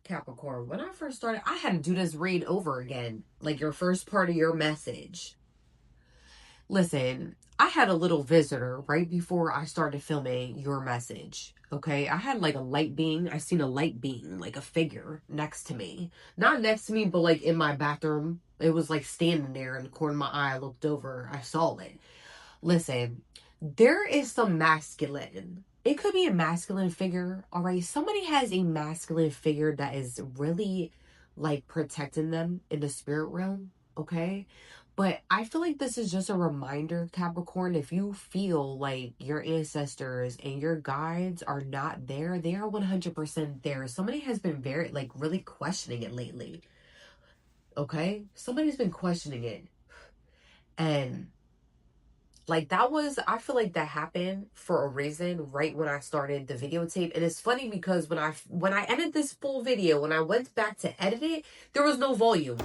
Capricorn, when I first started, I had to do this read over again. Like your first part of your message. Listen, I had a little visitor right before I started filming your message. Okay, I had like a light being. I seen a light being, like a figure next to me. Not next to me, but like in my bathroom. It was like standing there in the corner of my eye. I looked over. I saw it. Listen, there is some masculine. It could be a masculine figure, all right? Somebody has a masculine figure that is really like protecting them in the spirit realm, okay? But I feel like this is just a reminder, Capricorn, if you feel like your ancestors and your guides are not there, they are 100% there. Somebody has been very, like, really questioning it lately, okay? Somebody's been questioning it. And like that was, I feel like that happened for a reason right when I started the videotape. And it's funny because when I edited this full video, when I went back to edit it, there was no volume.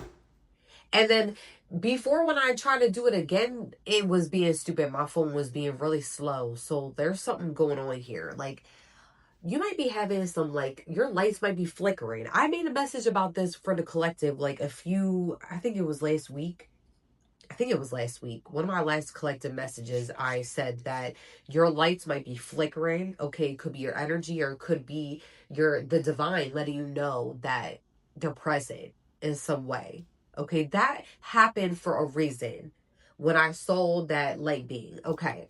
And then before, when I tried to do it again, it was being stupid. My phone was being really slow. So there's something going on here. Like, you might be having some, like, your lights might be flickering. I made a message about this for the collective, like I think it was last week. I think it was last week. One of my last collective messages, I said that your lights might be flickering. Okay, it could be your energy, or it could be the divine letting you know that they're present in some way. Okay, that happened for a reason when I saw that light being. Okay,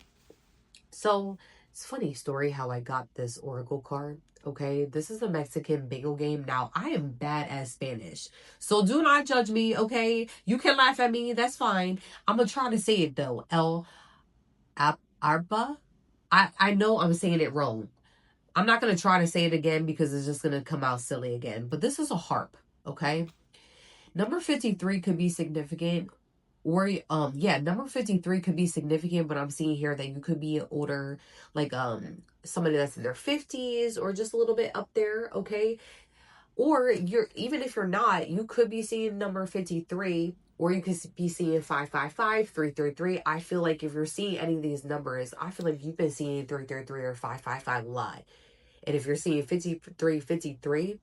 so it's a funny story how I got this oracle card. Okay, this is a Mexican bingo game. Now, I am bad at Spanish, so do not judge me, okay? You can laugh at me, that's fine. I'm gonna try to say it though. Arba? I know I'm saying it wrong. I'm not gonna try to say it again because it's just gonna come out silly again. But this is a harp, okay? Number 53 could be significant. Or yeah, number 53 could be significant, but I'm seeing here that you could be older, like somebody that's in their 50s or just a little bit up there, okay? Or you're, even if you're not, you could be seeing number 53, or you could be seeing 555, 333. I feel like if you're seeing any of these numbers, I feel like you've been seeing 333 or 555 a lot. And if you're seeing 53, 53,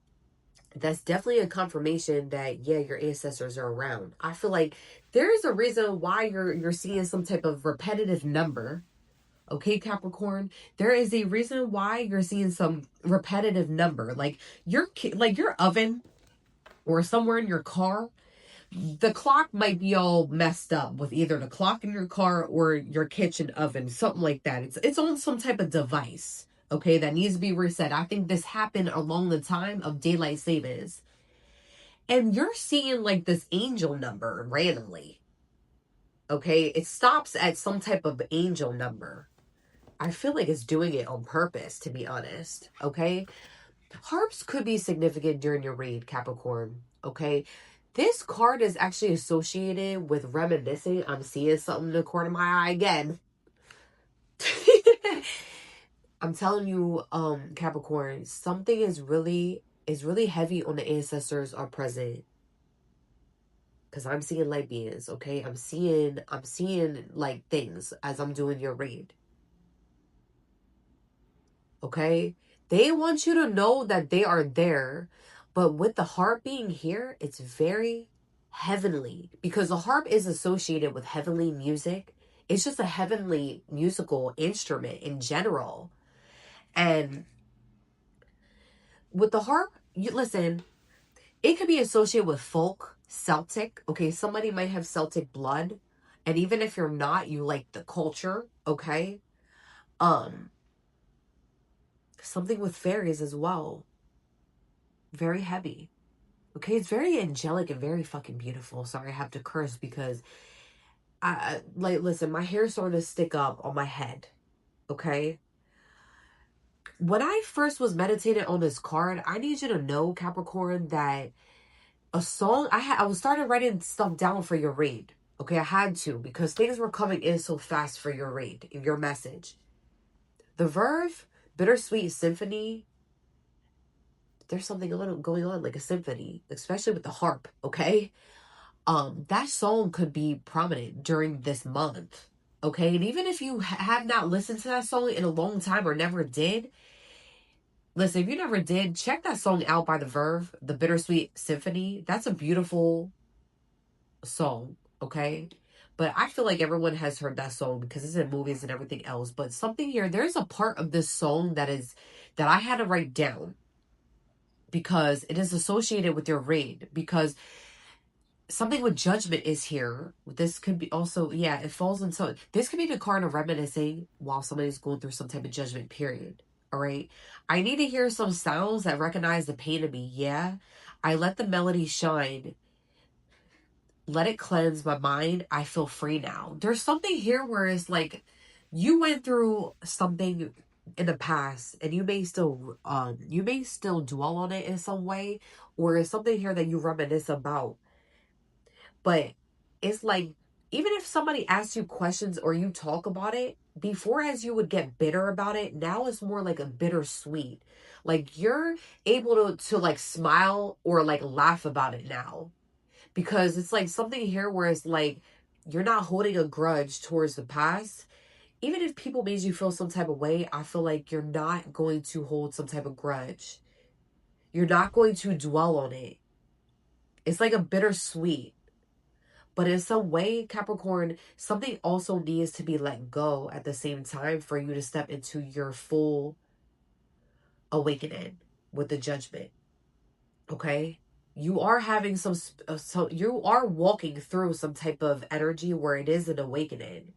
that's definitely a confirmation that, yeah, your ancestors are around. I feel like there's a reason why you're seeing some type of repetitive number. Okay, Capricorn, there is a reason why you're seeing some repetitive number. Like your oven or somewhere in your car, the clock might be all messed up with either the clock in your car or your kitchen oven, something like that. It's on some type of device, okay, that needs to be reset. I think this happened along the time of daylight savings. And you're seeing like this angel number randomly. Okay, it stops at some type of angel number. I feel like it's doing it on purpose, to be honest. Okay, harps could be significant during your read, Capricorn. Okay, this card is actually associated with reminiscing. I'm seeing something in the corner of my eye again. I'm telling you, Capricorn, something is really heavy on the ancestors are present. Because I'm seeing light beings, okay? I'm seeing like things as I'm doing your read. Okay? They want you to know that they are there. But with the harp being here, it's very heavenly. Because the harp is associated with heavenly music. It's just a heavenly musical instrument in general. And with the harp, you listen, it could be associated with folk, Celtic. Okay, somebody might have Celtic blood. And even if you're not, you like the culture, okay? Something with fairies as well. Very heavy. Okay, it's very angelic and very fucking beautiful. Sorry, I have to curse because like, listen, my hair's starting to stick up on my head. Okay? When I first was meditating on this card, I need you to know, Capricorn, that a song I was started writing stuff down for your read. Okay, I had to because things were coming in so fast for your read, your message. The Verve, Bittersweet Symphony. There's something a little going on, like a symphony, especially with the harp. Okay, that song could be prominent during this month. Okay, and even if you have not listened to that song in a long time or never did, Listen, if you never did, check that song out by The Verve, The Bittersweet Symphony. That's a beautiful song, okay? But I feel like everyone has heard that song because it's in movies and everything else. But something here, there's a part of this song that I had to write down because it is associated with your read. Because something with judgment is here. This could be also, yeah, it falls into, this could be the card of reminiscing while somebody's going through some type of judgment period. All right. I need to hear some sounds that recognize the pain in me. Yeah. I let the melody shine. Let it cleanse my mind. I feel free now. There's something here where it's like you went through something in the past and you may still dwell on it in some way, or it's something here that you reminisce about. But it's like, even if somebody asks you questions or you talk about it, before as you would get bitter about it, now it's more like a bittersweet. Like you're able to like smile or like laugh about it now. Because it's like something here where it's like you're not holding a grudge towards the past. Even if people made you feel some type of way, I feel like you're not going to hold some type of grudge. You're not going to dwell on it. It's like a bittersweet. But in some way, Capricorn, something also needs to be let go at the same time for you to step into your full awakening with the judgment. Okay? You are having so you are walking through some type of energy where it is an awakening.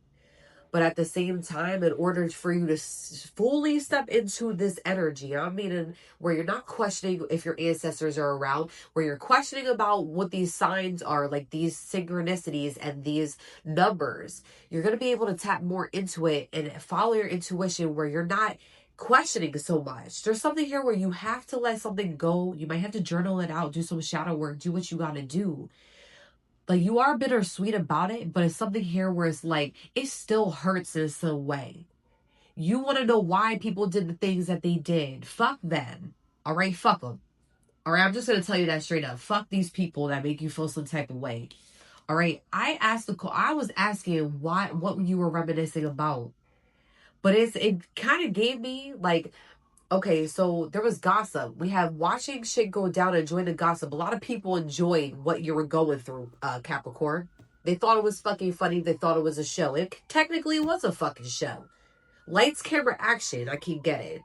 But at the same time, in order for you to fully step into this energy, I mean, where you're not questioning if your ancestors are around, where you're questioning about what these signs are, like these synchronicities and these numbers, you're going to be able to tap more into it and follow your intuition where you're not questioning so much. There's something here where you have to let something go. You might have to journal it out, do some shadow work, do what you got to do. Like, you are bittersweet about it, but it's something here where it's like, it still hurts in some way. You want to know why people did the things that they did. Fuck them. All right? Fuck them. All right? I'm just going to tell you that straight up. Fuck these people that make you feel some type of way. All right? I was asking what you were reminiscing about. But it kind of gave me like, okay, so there was gossip. We have watching shit go down, enjoying the gossip. A lot of people enjoyed what you were going through, Capricorn. They thought it was fucking funny. They thought it was a show. It technically was a fucking show. Lights, camera, action. I keep getting.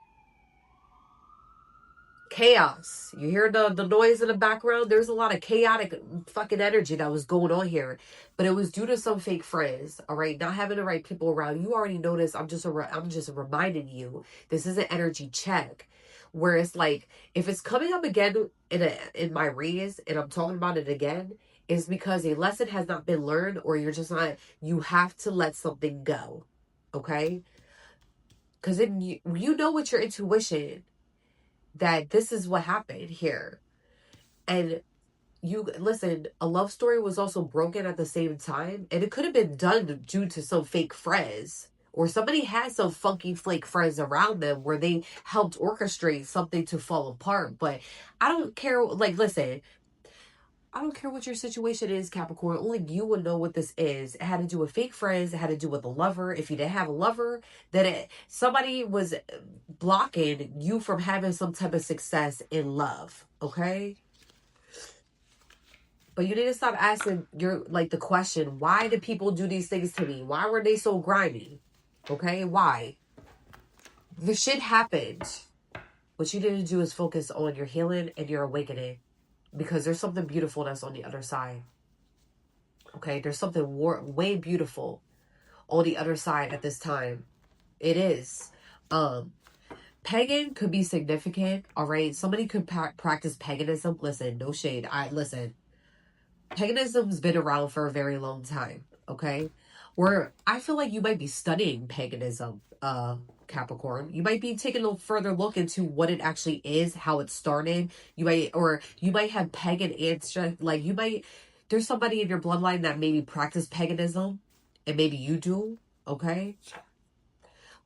Chaos. You hear the noise in the background? There's a lot of chaotic fucking energy that was going on here. But it was due to some fake friends, all right? Not having the right people around. You already noticed. I'm just reminding you. This is an energy check. Where it's like, if it's coming up again in my reads and I'm talking about it again, it's because a lesson has not been learned, or you're just not, you have to let something go. Okay? Because you know with your intuition that this is what happened here. And you listen, a love story was also broken at the same time, and it could have been done due to some fake friends, or somebody had some funky flake friends around them where they helped orchestrate something to fall apart. But I don't care. Like, listen, I don't care what your situation is, Capricorn. Only you would know what this is. It had to do with fake friends. It had to do with a lover. If you didn't have a lover, then somebody was blocking you from having some type of success in love. Okay? But you need to stop asking the question, why did people do these things to me? Why were they so grimy? Okay? Why? The shit happened. What you need to do is focus on your healing and your awakening. Because there's something beautiful that's on the other side. Okay? There's something way beautiful on the other side at this time. It is. Pagan could be significant. All right? Somebody could practice paganism. Listen, no shade. Listen. Paganism's been around for a very long time. Okay? Where I feel like you might be studying paganism, Capricorn. You might be taking a further look into what it actually is, how it started. You might have pagan ancestors. Like, there's somebody in your bloodline that maybe practice paganism, and maybe you do. Okay.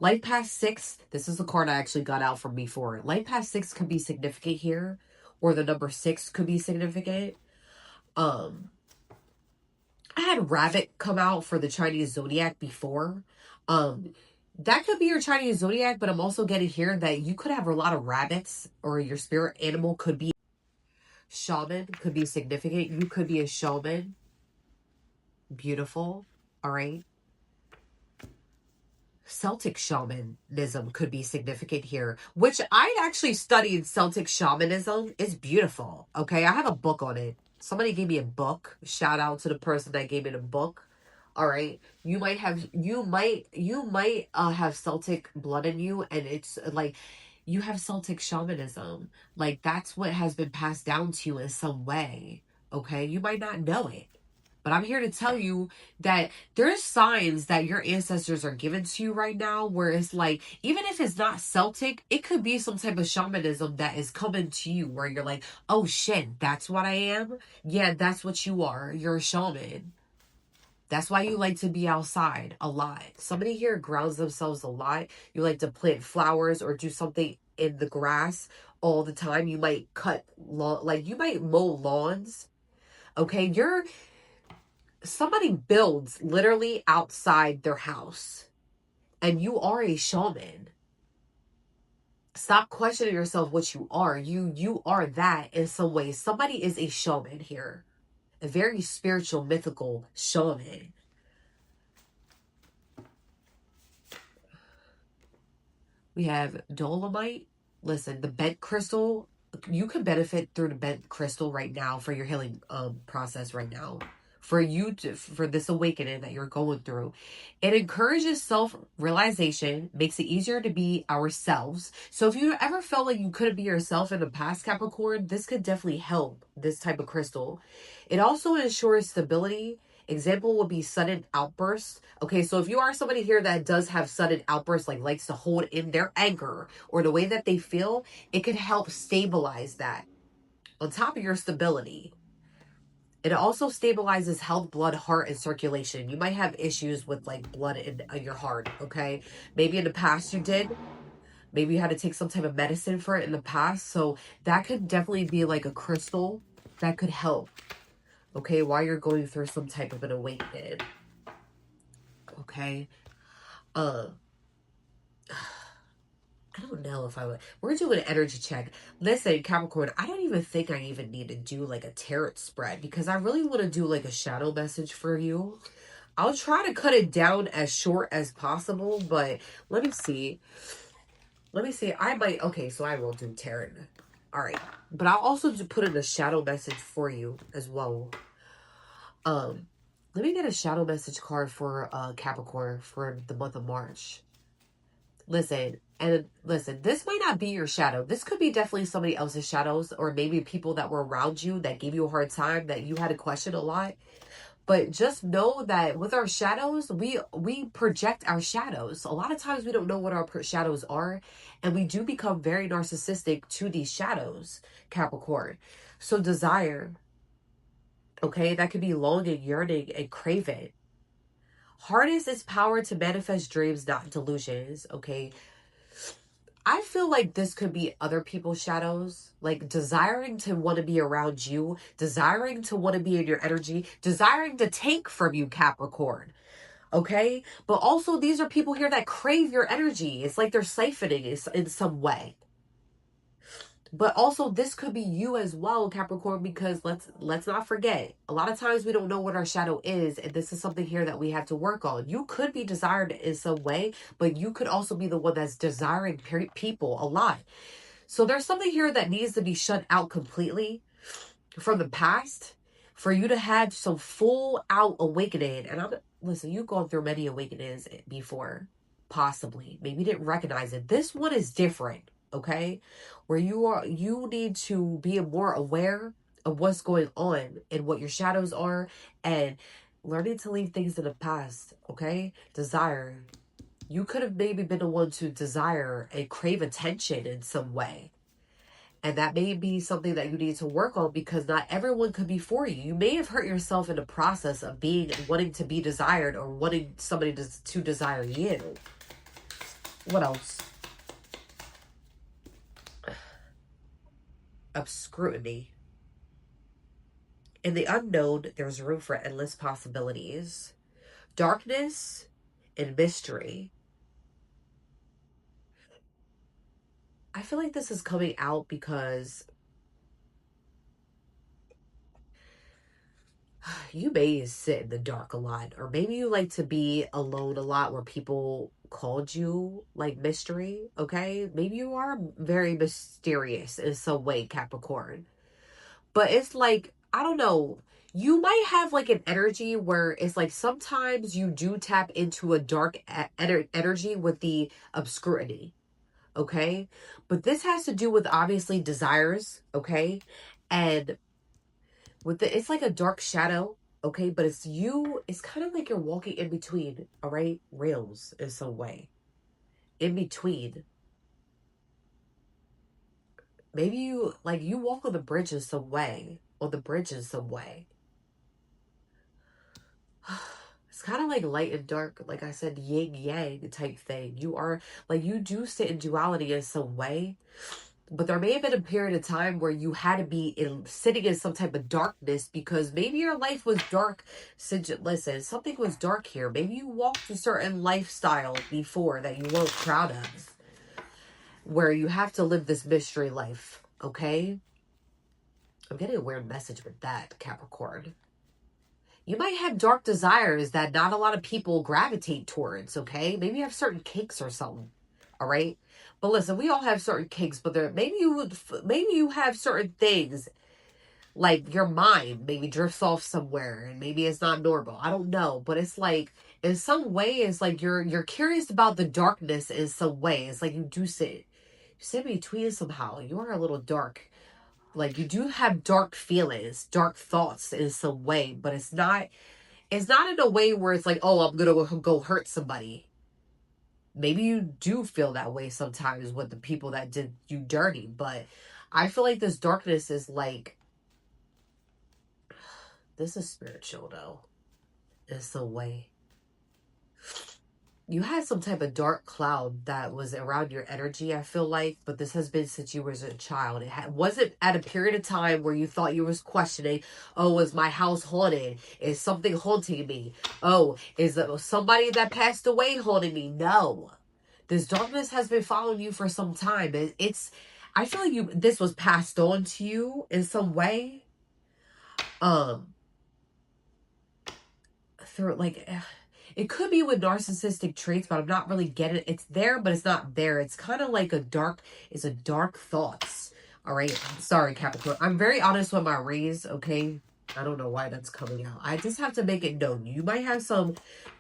Life Path 6. This is the card I actually got out from before. Life Path 6 could be significant here, or the number 6 could be significant. I had Rabbit come out for the Chinese zodiac before. That could be your Chinese zodiac, but I'm also getting here that you could have a lot of rabbits, or your spirit animal could be shaman, could be significant. You could be a shaman. Beautiful. All right. Celtic shamanism could be significant here, which I actually studied. Celtic shamanism. It's beautiful. Okay. I have a book on it. Somebody gave me a book. Shout out to the person that gave me the book. All right. You might have Celtic blood in you, and it's like you have Celtic shamanism. Like that's what has been passed down to you in some way. Okay. You might not know it. But I'm here to tell you that there's signs that your ancestors are giving to you right now where it's like, even if it's not Celtic, it could be some type of shamanism that is coming to you where you're like, oh shit, that's what I am? Yeah, that's what you are. You're a shaman. That's why you like to be outside a lot. Somebody here grounds themselves a lot. You like to plant flowers or do something in the grass all the time. You might like you might mow lawns. Okay, somebody builds literally outside their house, and you are a shaman. Stop questioning yourself what you are. You are that in some ways. Somebody is a shaman here, a very spiritual, mythical shaman. We have dolomite. Listen, the bent crystal, you can benefit through the bent crystal right now for your healing process right now. For this awakening that you're going through. It encourages self-realization, makes it easier to be ourselves. So if you ever felt like you couldn't be yourself in the past, Capricorn, this could definitely help, this type of crystal. It also ensures stability. Example would be sudden outbursts. Okay, so if you are somebody here that does have sudden outbursts, like likes to hold in their anger or the way that they feel, it could help stabilize that on top of your stability. It also stabilizes health, blood, heart, and circulation. You might have issues with like blood in your heart, okay? Maybe in the past you did. Maybe you had to take some type of medicine for it in the past. So that could definitely be like a crystal that could help, okay, while you're going through some type of an awakening, okay? Uh, I don't know if I would. We're doing an energy check. Listen, Capricorn, I don't even think I even need to do like a tarot spread because I really want to do like a shadow message for you. I'll try to cut it down as short as possible, but let me see. Let me see. I might. Okay, so I will do tarot. All right, but I'll also just put in a shadow message for you as well. Let me get a shadow message card for Capricorn for the month of March. Listen, this might not be your shadow. This could be definitely somebody else's shadows, or maybe people that were around you that gave you a hard time, that you had to question a lot. But just know that with our shadows, we project our shadows. A lot of times we don't know what our shadows are, and we do become very narcissistic to these shadows, Capricorn. So desire, okay, that could be longing, yearning, and craving. Harness its power to manifest dreams, not delusions, okay? I feel like this could be other people's shadows, like desiring to want to be around you, desiring to want to be in your energy, desiring to take from you, Capricorn. Okay? But also, these are people here that crave your energy. It's like they're siphoning it in some way. But also, this could be you as well, Capricorn, because let's not forget, a lot of times we don't know what our shadow is, and this is something here that we have to work on. You could be desired in some way, but you could also be the one that's desiring people a lot. So there's something here that needs to be shut out completely from the past for you to have some full out awakening. And listen, you've gone through many awakenings before, possibly. Maybe you didn't recognize it. This one is different, okay? Where you need to be more aware of what's going on and what your shadows are, and learning to leave things in the past, okay? Desire. You could have maybe been the one to desire and crave attention in some way. And that may be something that you need to work on, because not everyone could be for you. You may have hurt yourself in the process of wanting to be desired, or wanting somebody to desire you. What else? Of scrutiny. In the unknown, there's room for endless possibilities. Darkness and mystery. I feel like this is coming out because you may sit in the dark a lot, or maybe you like to be alone a lot where people called you like mystery, okay? Maybe you are very mysterious in some way, Capricorn. But it's like, I don't know. You might have like an energy where it's like sometimes you do tap into a dark energy with the obscurity, okay? But this has to do with obviously desires, okay? And with the, it's like a dark shadow, okay? But it's you, it's kind of like you're walking in between, all right? Rails in some way. In between. Maybe you, like, you walk on the bridge in some way. On the bridge in some way. It's kind of like light and dark, like I said, yin yang type thing. You are like, you do sit in duality in some way, but there may have been a period of time where you had to be in sitting in some type of darkness because maybe your life was dark. Since, listen, something was dark here. Maybe you walked a certain lifestyle before that you weren't proud of, where you have to live this mystery life. Okay, I'm getting a weird message with that, Capricorn. You might have dark desires that not a lot of people gravitate towards, okay? Maybe you have certain kinks or something, all right? But listen, we all have certain kinks, but there maybe you have certain things like your mind maybe drifts off somewhere and maybe it's not normal. I don't know, but it's like in some way it's like you're curious about the darkness in some way. It's like you sit between somehow. You are a little dark. Like you do have dark feelings, dark thoughts in some way, but it's not in a way where it's like, oh, I'm gonna go hurt somebody. Maybe you do feel that way sometimes with the people that did you dirty, but I feel like this darkness is like, this is spiritual though, in some way. You had some type of dark cloud that was around your energy, I feel like, but this has been since you was a child. Wasn't at a period of time where you thought you was questioning, oh, is my house haunted? Is something haunting me? Oh, is somebody that passed away haunting me? No. This darkness has been following you for some time. I feel like this was passed on to you in some way. Through like, it could be with narcissistic traits, but I'm not really getting it. It's there, but it's not there. It's kind of like it's a dark thoughts. All right. Sorry, Capricorn. I'm very honest with my reads, okay? I don't know why that's coming out. I just have to make it known. You might have some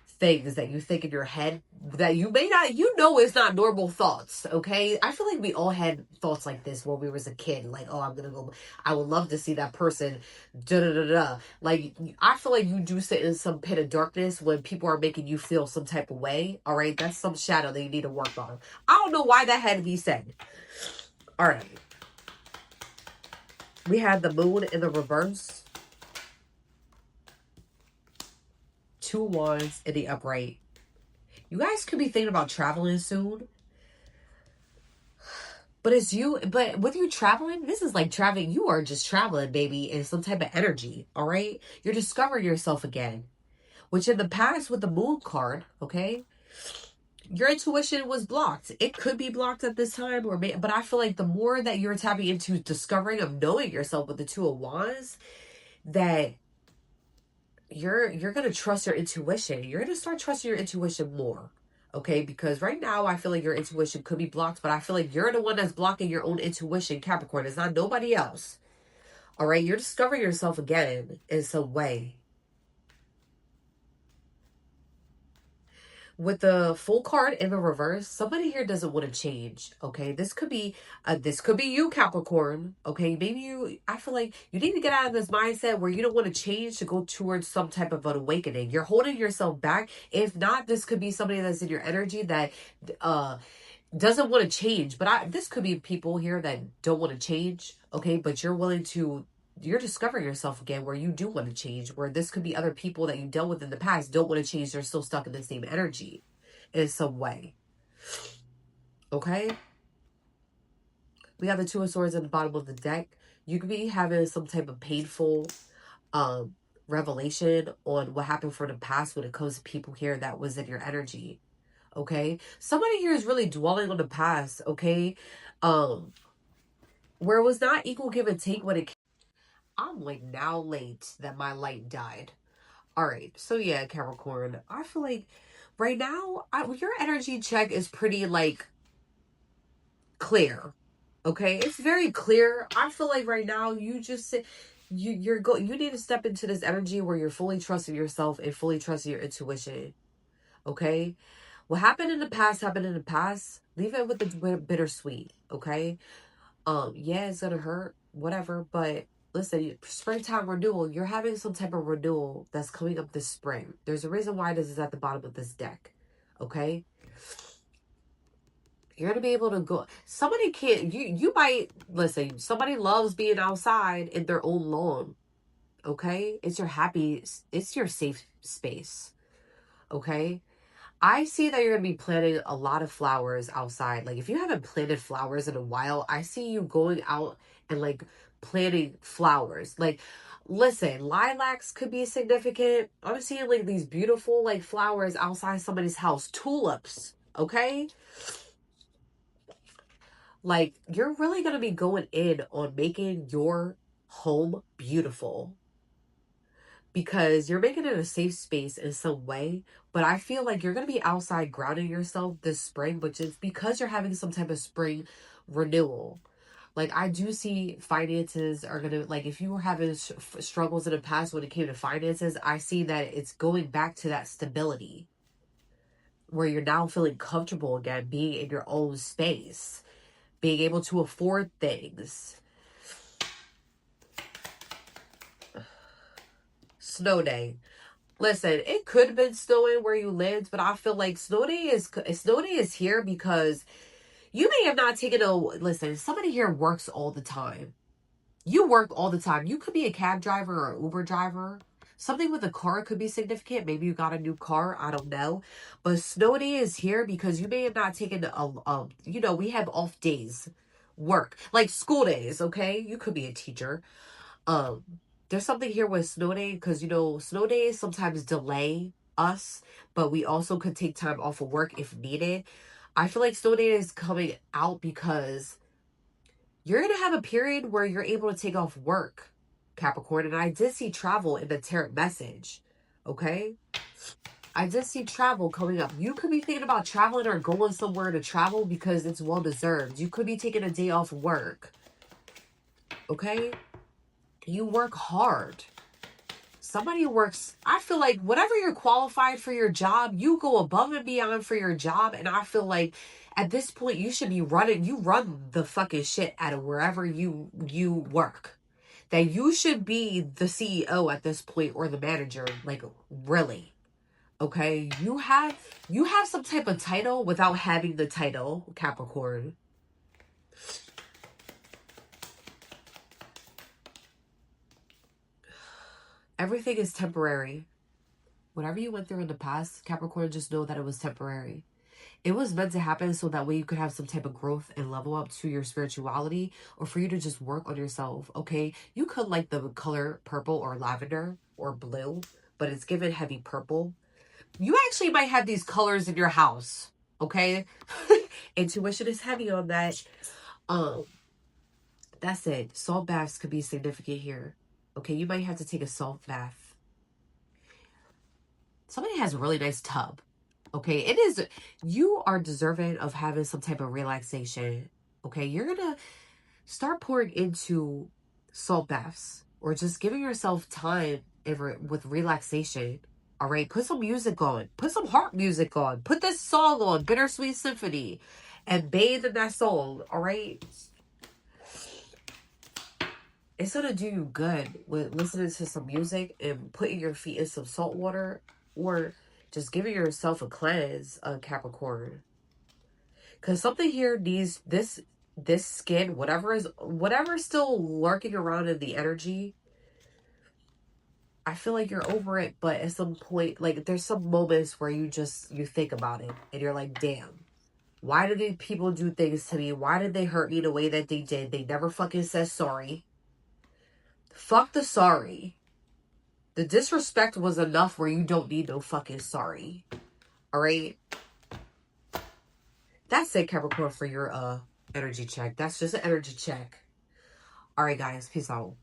things that you think in your head that you may not, it's not normal thoughts, okay? I feel like we all had thoughts like this when we was a kid, like, oh, I would love to see that person, da da da da. Like, I feel like you do sit in some pit of darkness when people are making you feel some type of way, all right? That's some shadow that you need to work on. I don't know why that had to be said. All right. We had the moon in the reverse. 2 wands in the upright. You guys could be thinking about traveling soon. But with you traveling, this is like traveling. You are just traveling, baby, in some type of energy, all right? You're discovering yourself again. Which in the past with the moon card, okay? Your intuition was blocked. It could be blocked at this time, but I feel like the more that you're tapping into discovering of knowing yourself with the 2 of wands, that you're gonna trust your intuition. You're gonna start trusting your intuition more. Okay, because right now I feel like your intuition could be blocked, but I feel like you're the one that's blocking your own intuition, Capricorn. It's not nobody else. All right, you're discovering yourself again in some way. With the full card in the reverse, somebody here doesn't want to change. Okay, this could be you, Capricorn. Okay, I feel like you need to get out of this mindset where you don't want to change to go towards some type of an awakening. You're holding yourself back. If not, this could be somebody that's in your energy that doesn't want to change. But this could be people here that don't want to change. Okay, but you're discovering yourself again where you do want to change, where this could be other people that you dealt with in the past don't want to change. They're still stuck in the same energy in some way. Okay? We have the 2 of swords at the bottom of the deck. You could be having some type of painful revelation on what happened from the past when it comes to people here that was in your energy. Okay? Somebody here is really dwelling on the past, okay? Where it was not equal give and take when it came. I'm like now late that my light died. All right, so yeah, Capricorn, I feel like right now your energy check is pretty like clear. Okay, it's very clear. I feel like right now you just you need to step into this energy where you're fully trusting yourself and fully trusting your intuition. Okay, what happened in the past happened in the past. Leave it with the bittersweet. Okay, yeah, it's gonna hurt, whatever, but listen, springtime renewal, you're having some type of renewal that's coming up this spring. There's a reason why this is at the bottom of this deck. Okay, you're gonna be able to go. Somebody can't. You might listen. Somebody loves being outside in their own lawn. Okay, it's your happy. It's your safe space. Okay, I see that you're gonna be planting a lot of flowers outside. Like if you haven't planted flowers in a while, I see you going out and like planting flowers. Like, listen, lilacs could be significant. I'm seeing like these beautiful like flowers outside somebody's house. Tulips. Okay, like, you're really going to be going in on making your home beautiful because you're making it a safe space in some way. But I feel like you're going to be outside grounding yourself this spring, but just because you're having some type of spring renewal. Like, I do see finances are going to, like, if you were having struggles in the past when it came to finances, I see that it's going back to that stability where you're now feeling comfortable again, being in your own space, being able to afford things. Snow day. Listen, it could have been snowing where you lived, but I feel like snow day is here because you may have not taken a listen. Somebody here works all the time. You work all the time. You could be a cab driver or Uber driver. Something with a car could be significant. Maybe you got a new car. I don't know. But snow day is here because you may have not taken we have off days, work, like school days. Okay, you could be a teacher. Um, there's something here with snow day because snow days sometimes delay us, but we also could take time off of work if needed. I feel like snow day is coming out because you're gonna have a period where you're able to take off work, Capricorn. And I did see travel in the tarot message. Okay, I did see travel coming up. You could be thinking about traveling or going somewhere to travel because it's well deserved. You could be taking a day off work. Okay, you work hard. Somebody works, I feel like whatever you're qualified for your job, you go above and beyond for your job. And I feel like at this point you should be you run the fucking shit out of wherever you work. That you should be the CEO at this point or the manager. Like, really. Okay? You have some type of title without having the title, Capricorn. Everything is temporary. Whatever you went through in the past, Capricorn, just know that it was temporary. It was meant to happen so that way you could have some type of growth and level up to your spirituality, or for you to just work on yourself, okay? You could like the color purple or lavender or blue, but it's given heavy purple. You actually might have these colors in your house, okay? Intuition is heavy on that. That's it. Salt baths could be significant here. Okay, you might have to take a salt bath. Somebody has a really nice tub. Okay, you are deserving of having some type of relaxation. Okay, you're gonna start pouring into salt baths or just giving yourself time with relaxation. All right, put some music on, put some heart music on, put this song on, Bittersweet Symphony, and bathe in that song. All right, it's gonna do you good with listening to some music and putting your feet in some salt water, or just giving yourself a cleanse, Capricorn. Because something here needs this skin, whatever's still lurking around in the energy. I feel like you're over it, but at some point, like, there's some moments where you think about it and you're like, damn, why did these people do things to me? Why did they hurt me the way that they did? They never fucking said sorry. Fuck the sorry. The disrespect was enough where you don't need no fucking sorry. All right? That's it, Capricorn, for your Energy check. That's just an energy check. All right, guys. Peace out.